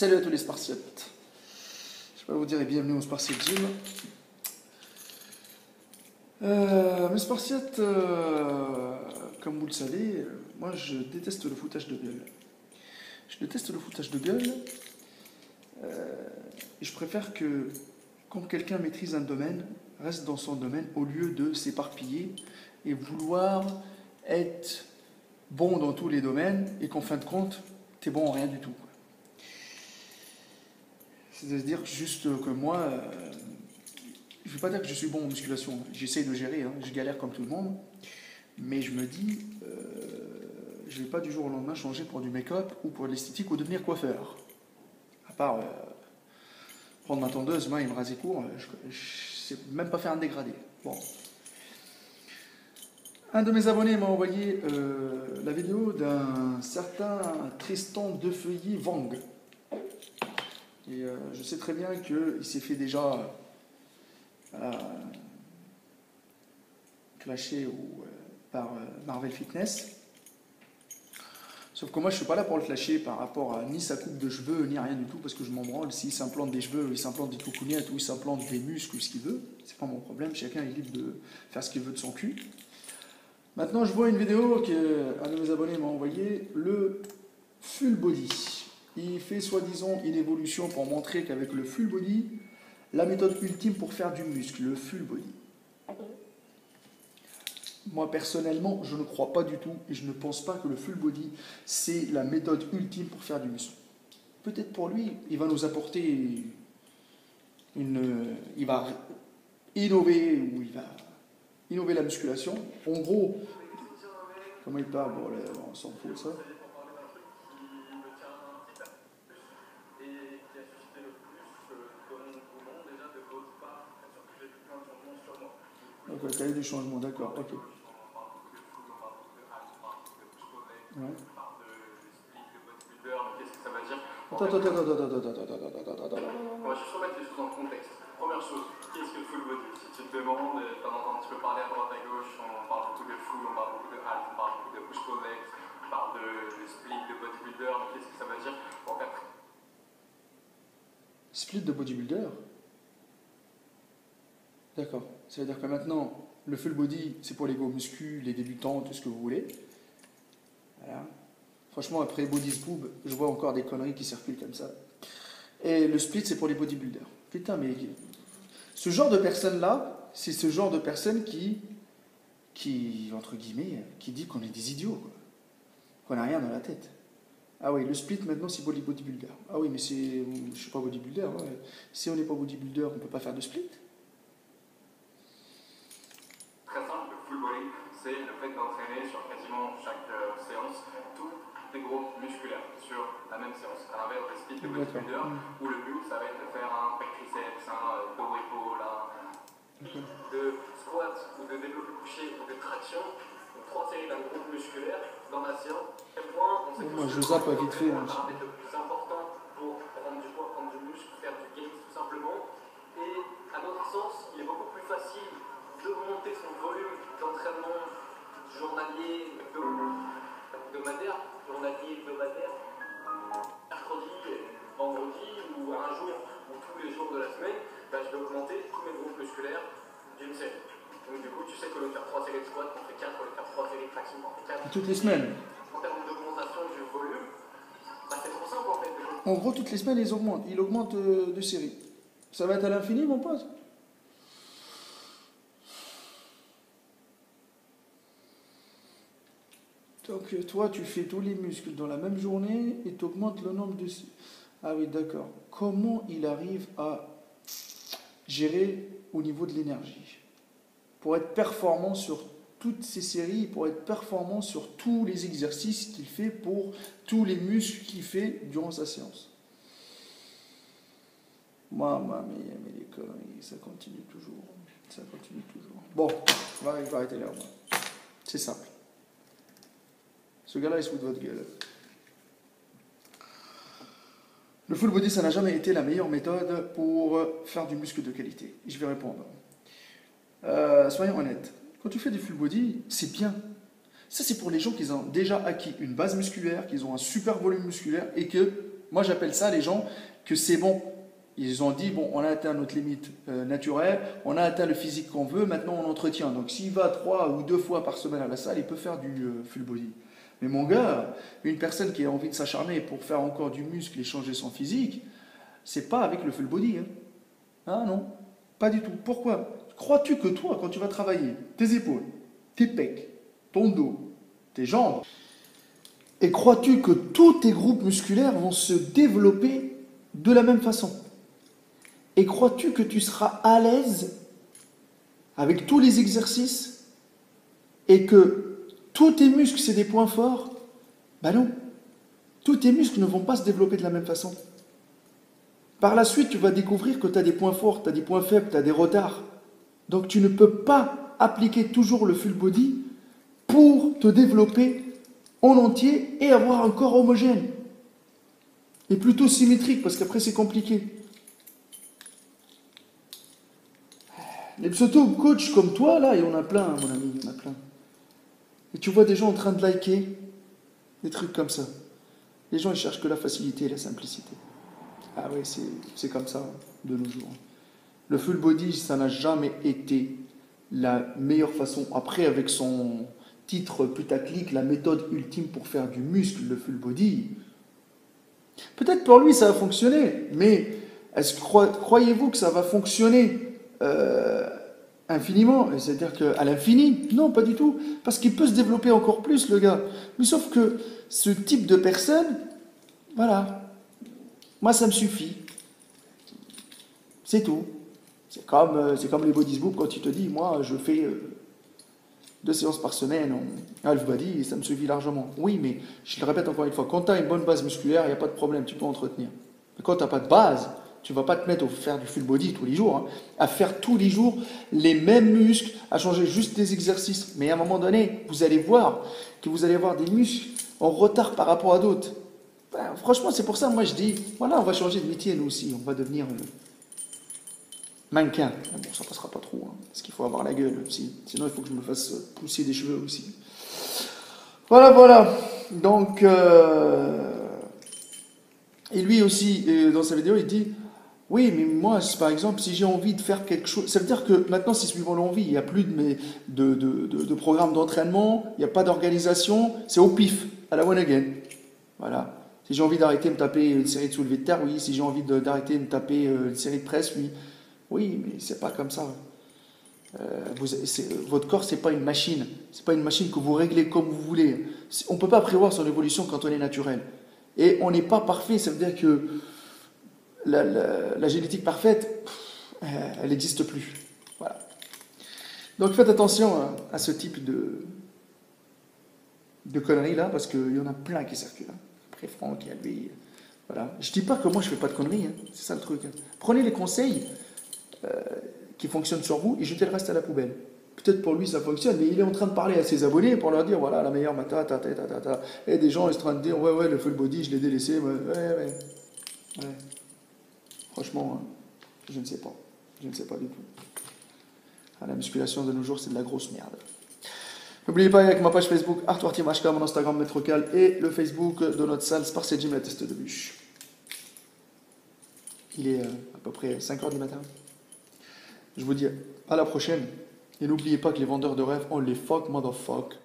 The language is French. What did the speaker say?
Salut à tous les Spartiates. Je vais vous dire et bienvenue au Spartiate Gym. Mes Spartiates, comme vous le savez, moi je déteste le foutage de gueule. Je déteste le foutage de gueule et je préfère que quand quelqu'un maîtrise un domaine, reste dans son domaine au lieu de s'éparpiller et vouloir être bon dans tous les domaines et qu'en fin de compte, t'es bon en rien du tout. C'est-à-dire juste que moi, je ne vais pas dire que je suis bon en musculation, j'essaye de gérer, hein, je galère comme tout le monde, mais je me dis, je ne vais pas du jour au lendemain changer pour du make-up ou pour l'esthétique ou devenir coiffeur. À part prendre ma tondeuse, moi, et me raser court, je ne sais même pas faire un dégradé. Bon. Un de mes abonnés m'a envoyé la vidéo d'un certain Tristan Defeuilly Wang. Et je sais très bien qu'il s'est fait déjà clasher par Marvel Fitness. Sauf que moi je ne suis pas là pour le clasher par rapport à ni sa coupe de cheveux, ni rien du tout, parce que je m'en branle. S'il s'implante des cheveux, il s'implante des coucougnettes, ou il s'implante des muscles, ou ce qu'il veut. C'est pas mon problème, chacun est libre de faire ce qu'il veut de son cul. Maintenant je vois une vidéo qu'un de mes abonnés m'a envoyé, le full body. Il fait soi-disant une évolution pour montrer qu'avec le full body, la méthode ultime pour faire du muscle, le full body. Moi personnellement, je ne crois pas du tout et je ne pense pas que le full body, c'est la méthode ultime pour faire du muscle. Peut-être pour lui, il va nous apporter il va innover ou il va innover la musculation. En gros, comment il parle, bon, on s'en fout ça. Donc, le cahier du changement, d'accord, ok. Ouais. Qu'est-ce que ça veut dire? Attends. On va juste remettre les choses dans le contexte. Première chose, qu'est-ce que le full body? Si tu te demandes, de temps en temps tu peux parler à droite à gauche, on parle beaucoup de full, on parle beaucoup de half, on parle beaucoup de push-pull legs, on parle de split de bodybuilder, mais qu'est-ce que ça veut dire? Bon, Split de bodybuilder? D'accord. Ça veut dire que maintenant, le full body, c'est pour les gros muscles, les débutants, tout ce que vous voulez. Voilà. Franchement, après Body's Boob, je vois encore des conneries qui circulent comme ça. Et le split, c'est pour les bodybuilders. Putain, mais ce genre de personnes-là, c'est ce genre de personnes qui, entre guillemets, qui dit qu'on est des idiots, quoi. Qu'on n'a rien dans la tête. Ah oui, le split, maintenant, c'est pour les bodybuilders. Ah oui, mais je ne suis pas bodybuilder. Ouais. Si on n'est pas bodybuilder, on ne peut pas faire de split. très simple, le full body, c'est le fait d'entraîner sur quasiment chaque séance tous les groupes musculaires sur la même séance. À l'inverse des splits de bodybuilder, où le but, ça va être de faire un pec triceps, un dos épaule, de squat ou de développé couché ou de traction. Donc 3 séries d'un groupe musculaire dans la séance. Quel point on sait moi, je zappe vite fait. le paramètre le plus important pour prendre du poids, prendre du muscle, faire du gain tout simplement. Et à notre sens, il est beaucoup plus facile d'augmenter son volume d'entraînement journalier, hebdomadaire, mercredi, vendredi ou un jour ou tous les jours de la semaine, je vais augmenter tous mes groupes musculaires d'une série. Donc du coup, tu sais que le faire 3 séries de squat, on fait 4, le faire 3 séries de traction, on fait 4. Toutes les semaines. En termes d'augmentation du volume, c'est trop simple en fait. En gros, toutes les semaines, ils augmentent. Ils augmentent de série. Ça va être à l'infini, mon pote. Donc, toi, tu fais tous les muscles dans la même journée et tu augmentes le nombre de... Ah oui, d'accord. Comment il arrive à gérer au niveau de l'énergie? Pour être performant sur toutes ces séries, pour être performant sur tous les exercices qu'il fait pour tous les muscles qu'il fait durant sa séance. Maman, mais les conneries, ça continue toujours. Ça continue toujours. Bon, on va arrêter là. C'est simple. Ce gars-là, il se fout de votre gueule. Le full body, ça n'a jamais été la meilleure méthode pour faire du muscle de qualité. Je vais répondre. Soyons honnêtes. Quand tu fais du full body, c'est bien. Ça, c'est pour les gens qui ont déjà acquis une base musculaire, qui ont un super volume musculaire et que moi j'appelle ça les gens que c'est bon. Ils ont dit, bon, on a atteint notre limite naturelle, on a atteint le physique qu'on veut, maintenant on entretient. Donc s'il va 3 ou 2 fois par semaine à la salle, il peut faire du full body. Mais mon gars, une personne qui a envie de s'acharner pour faire encore du muscle et changer son physique, c'est pas avec le full body. Hein. Ah non, pas du tout. Pourquoi? Crois-tu que toi, quand tu vas travailler, tes épaules, tes pecs, ton dos, tes jambes, et crois-tu que tous tes groupes musculaires vont se développer de la même façon? Et crois-tu que tu seras à l'aise avec tous les exercices et que tous tes muscles, c'est des points forts? Ben non. Tous tes muscles ne vont pas se développer de la même façon. Par la suite, tu vas découvrir que tu as des points forts, tu as des points faibles, tu as des retards. Donc tu ne peux pas appliquer toujours le full body pour te développer en entier et avoir un corps homogène. Et plutôt symétrique, parce qu'après c'est compliqué. Les pseudo-coachs comme toi, là, il y en a plein, mon ami, il y en a plein. Et tu vois des gens en train de liker des trucs comme ça. Les gens, ils cherchent que la facilité et la simplicité. Ah ouais, c'est comme ça, de nos jours. Le full body, ça n'a jamais été la meilleure façon. Après, avec son titre putaclic, la méthode ultime pour faire du muscle, le full body, peut-être pour lui, ça a fonctionné, mais croyez-vous que ça va fonctionner infiniment, c'est-à-dire qu'à l'infini? Non, pas du tout, parce qu'il peut se développer encore plus, le gars. Mais sauf que ce type de personne, voilà, moi ça me suffit, c'est tout. C'est comme les body book quand tu te dis, moi je fais 2 séances par semaine en half body et ça me suffit largement. Oui, mais je le répète encore une fois, quand tu as une bonne base musculaire, il n'y a pas de problème, tu peux entretenir. Mais quand tu n'as pas de base, tu ne vas pas te mettre à faire du full body tous les jours, hein, à faire tous les jours les mêmes muscles, à changer juste des exercices. Mais à un moment donné, vous allez voir que vous allez avoir des muscles en retard par rapport à d'autres. Ben, franchement, c'est pour ça, moi je dis, voilà, on va changer de métier nous aussi, on va devenir mannequin. Bon, ça passera pas trop, hein, parce qu'il faut avoir la gueule aussi. Sinon, il faut que je me fasse pousser des cheveux aussi. Voilà, voilà. Donc, et lui aussi, dans sa vidéo, il dit, oui, mais moi, par exemple, si j'ai envie de faire quelque chose, ça veut dire que maintenant, c'est suivant l'envie. Il n'y a plus de programme d'entraînement, il n'y a pas d'organisation, c'est au pif, à la one again. Voilà. Si j'ai envie d'arrêter de me taper une série de soulevés de terre, oui. Si j'ai envie d'arrêter de me taper une série de presse, oui. Oui, mais c'est pas comme ça. Votre corps, c'est pas une machine. C'est pas une machine que vous réglez comme vous voulez. On ne peut pas prévoir son évolution quand on est naturel. Et on n'est pas parfait. Ça veut dire que la génétique parfaite, elle n'existe plus. Voilà. Donc faites attention à ce type de conneries là, parce qu'il y en a plein qui circulent. Après Franck, il y a lui. Voilà. Je dis pas que moi je fais pas de conneries. Hein. C'est ça le truc. Hein. Prenez les conseils qui fonctionnent sur vous et jetez le reste à la poubelle. Peut-être pour lui ça fonctionne, mais il est en train de parler à ses abonnés pour leur dire voilà la meilleure mata, et des gens ils sont en train de dire ouais le full body je l'ai délaissé, ouais. Franchement, je ne sais pas. Je ne sais pas du tout. La musculation de nos jours c'est de la grosse merde. N'oubliez pas avec ma page Facebook Arthur Timashka, mon Instagram Metrocal et le Facebook de notre salle Sparse Gym la Teste de Bûche. Il est à peu près 5h du matin. Je vous dis à la prochaine. Et n'oubliez pas que les vendeurs de rêves, on les fuck, motherfuck.